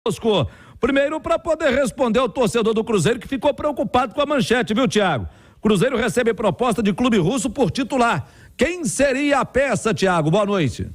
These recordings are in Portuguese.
Moscou. Primeiro, para poder responder ao torcedor do Cruzeiro que ficou preocupado com a manchete, viu, Thiago? Cruzeiro recebe proposta de clube russo por titular. Quem seria a peça, Thiago? Boa noite.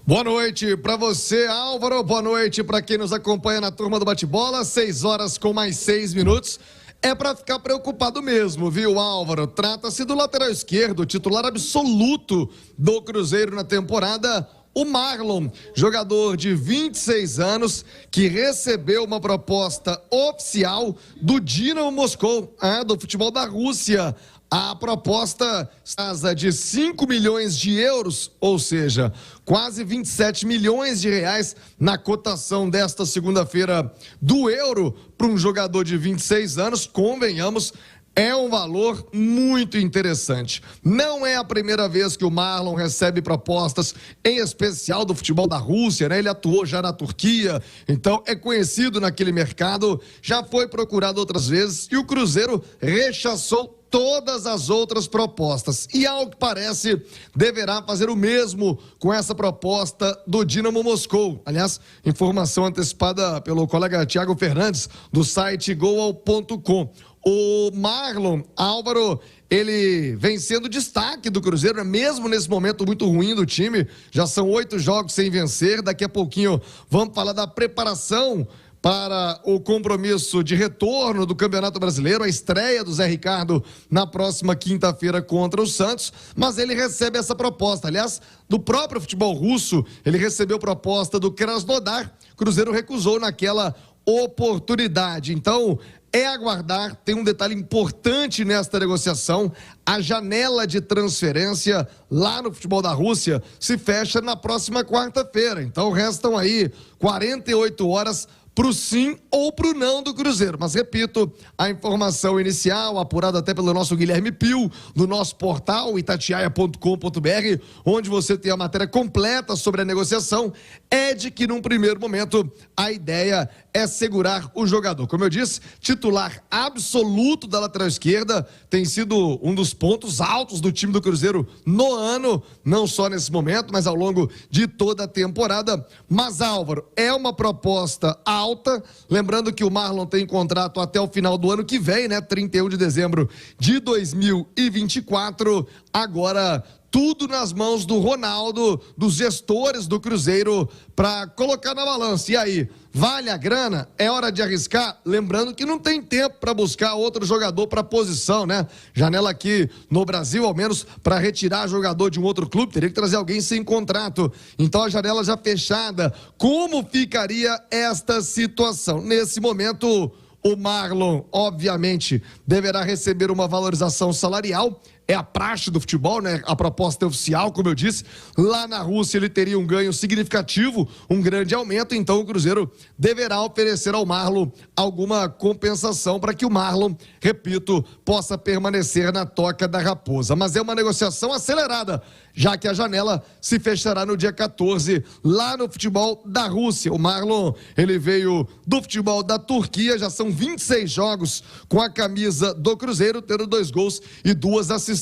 Boa noite para você, Álvaro. Boa noite para quem nos acompanha na turma do bate-bola. 6 horas com mais 6 minutos. É para ficar preocupado mesmo, viu, Álvaro? Trata-se do lateral esquerdo, titular absoluto do Cruzeiro na temporada, o Marlon, jogador de 26 anos, que recebeu uma proposta oficial do Dinamo Moscou, do futebol da Rússia. A proposta casa de 5 milhões de euros, ou seja, quase 27 milhões de reais na cotação desta segunda-feira do euro para um jogador de 26 anos, convenhamos, é um valor muito interessante. Não é a primeira vez que o Marlon recebe propostas, em especial do futebol da Rússia, né? Ele atuou já na Turquia, então é conhecido naquele mercado, já foi procurado outras vezes e o Cruzeiro rechaçou todas as outras propostas. E ao que parece, deverá fazer o mesmo com essa proposta do Dinamo Moscou. Aliás, informação antecipada pelo colega Thiago Fernandes, do site goal.com. O Marlon, Álvaro, ele vem sendo destaque do Cruzeiro, mesmo nesse momento muito ruim do time. Já são 8 jogos sem vencer. Daqui a pouquinho vamos falar da preparação para o compromisso de retorno do Campeonato Brasileiro, a estreia do Zé Ricardo na próxima quinta-feira contra o Santos, mas ele recebe essa proposta. Aliás, do próprio futebol russo, ele recebeu proposta do Krasnodar. Cruzeiro recusou naquela oportunidade. Então, é aguardar. Tem um detalhe importante nesta negociação: a janela de transferência lá no futebol da Rússia se fecha na próxima quarta-feira. Então, restam aí 48 horas pro sim ou pro não do Cruzeiro. Mas, repito, a informação inicial, apurada até pelo nosso Guilherme Pio, do nosso portal itatiaia.com.br, onde você tem a matéria completa sobre a negociação, é de que, num primeiro momento, a ideia é segurar o jogador. Como eu disse, titular absoluto da lateral esquerda, tem sido um dos pontos altos do time do Cruzeiro no ano, não só nesse momento, mas ao longo de toda a temporada. Mas, Álvaro, é uma proposta alta, lembrando que o Marlon tem contrato até o final do ano que vem, né? 31 de dezembro de 2024. Agora, tudo nas mãos do Ronaldo, dos gestores do Cruzeiro, para colocar na balança. E aí, vale a grana? É hora de arriscar? Lembrando que não tem tempo para buscar outro jogador para posição, né? Janela aqui no Brasil, ao menos, para retirar jogador de um outro clube, teria que trazer alguém sem contrato. Então, a janela já fechada. Como ficaria esta situação? Nesse momento, o Marlon, obviamente, deverá receber uma valorização salarial. É a praxe do futebol, né? A proposta é oficial, como eu disse. Lá na Rússia ele teria um ganho significativo, um grande aumento. Então o Cruzeiro deverá oferecer ao Marlon alguma compensação para que o Marlon, repito, possa permanecer na toca da Raposa. Mas é uma negociação acelerada, já que a janela se fechará no dia 14, lá no futebol da Rússia. O Marlon, ele veio do futebol da Turquia, já são 26 jogos com a camisa do Cruzeiro, tendo 2 gols e 2 assistências.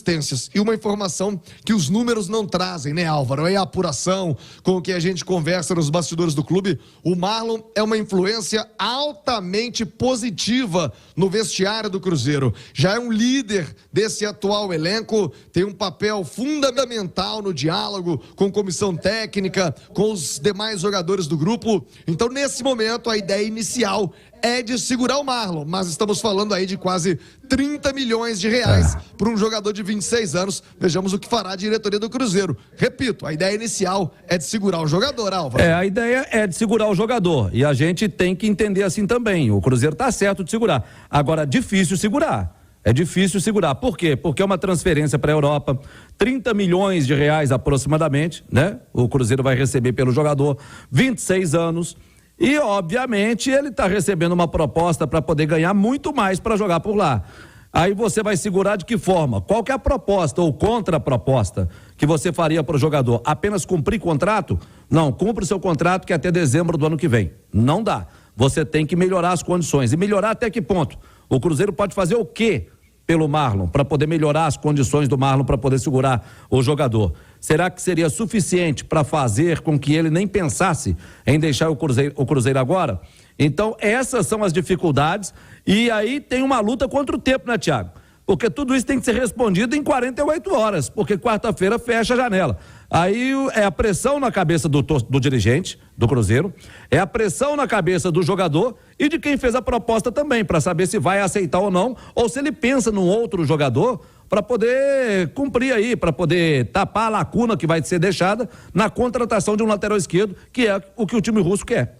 E uma informação que os números não trazem, né, Álvaro? É a apuração com que a gente conversa nos bastidores do clube. O Marlon é uma influência altamente positiva no vestiário do Cruzeiro. Já é um líder desse atual elenco, tem um papel fundamental no diálogo com comissão técnica, com os demais jogadores do grupo. Então, nesse momento, a ideia inicial é de segurar o Marlon, mas estamos falando aí de quase 30 milhões de reais para um jogador de 26 anos. Vejamos o que fará a diretoria do Cruzeiro. Repito, a ideia inicial é de segurar o jogador, Álvaro. A ideia é de segurar o jogador, e a gente tem que entender assim também. O Cruzeiro tá certo de segurar. Agora, difícil segurar. É difícil segurar. Por quê? Porque é uma transferência para a Europa, 30 milhões de reais aproximadamente, né? O Cruzeiro vai receber pelo jogador, 26 anos. E, obviamente, ele está recebendo uma proposta para poder ganhar muito mais para jogar por lá. Aí você vai segurar de que forma? Qual que é a proposta ou contraproposta que você faria para o jogador? Apenas cumprir contrato? Não, cumpre o seu contrato que é até dezembro do ano que vem. Não dá. Você tem que melhorar as condições. E melhorar até que ponto? O Cruzeiro pode fazer o quê pelo Marlon para poder melhorar as condições do Marlon para poder segurar o jogador? será que seria suficiente para fazer com que ele nem pensasse em deixar o Cruzeiro agora? Então, essas são as dificuldades, e aí tem uma luta contra o tempo, né, Thiago? Porque tudo isso tem que ser respondido em 48 horas, porque quarta-feira fecha a janela. Aí é a pressão na cabeça do dirigente do Cruzeiro, é a pressão na cabeça do jogador e de quem fez a proposta também, para saber se vai aceitar ou não, ou se ele pensa num outro jogador para poder cumprir aí, para poder tapar a lacuna que vai ser deixada na contratação de um lateral esquerdo, que é o que o time russo quer.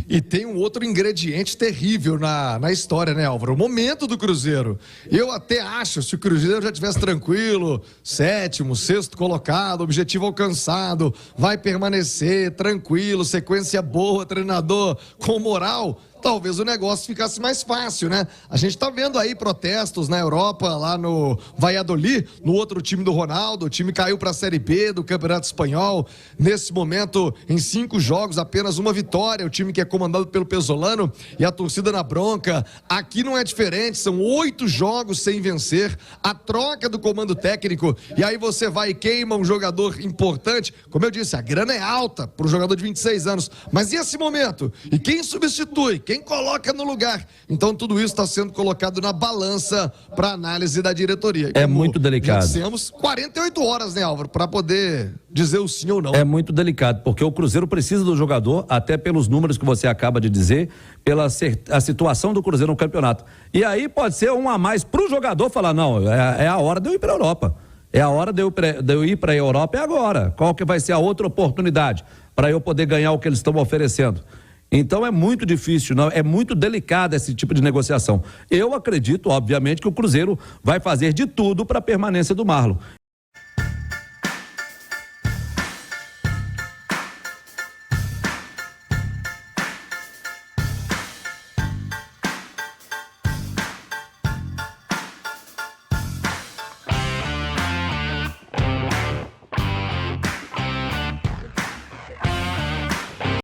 E tem um outro ingrediente terrível na história, né, Álvaro? O momento do Cruzeiro. Eu até acho, se o Cruzeiro já estivesse tranquilo, 7º, 6º colocado, objetivo alcançado, vai permanecer tranquilo, sequência boa, treinador com moral, talvez o negócio ficasse mais fácil, né? A gente tá vendo aí protestos na Europa, lá no Valladolid, no outro time do Ronaldo. O time caiu para a Série B do Campeonato Espanhol. Nesse momento, em 5 jogos, apenas uma vitória. O time que é comandado pelo Pesolano e a torcida na bronca. Aqui não é diferente, são 8 jogos sem vencer. A troca do comando técnico, e aí você vai e queima um jogador importante. Como eu disse, a grana é alta para um jogador de 26 anos. Mas e esse momento? E quem substitui? Quem coloca no lugar? Então tudo isso está sendo colocado na balança para análise da diretoria. É muito delicado. Temos 48 horas, né, Álvaro, para poder dizer o sim ou não. É muito delicado, porque o Cruzeiro precisa do jogador, até pelos números que você acaba de dizer, pela a situação do Cruzeiro no campeonato. E aí pode ser um a mais para o jogador falar, não, é a hora de eu ir para a Europa. É a hora de eu ir para a Europa, é agora. Qual que vai ser a outra oportunidade para eu poder ganhar o que eles estão oferecendo? Então é muito difícil, não? É muito delicado esse tipo de negociação. Eu acredito, obviamente, que o Cruzeiro vai fazer de tudo para a permanência do Marlon.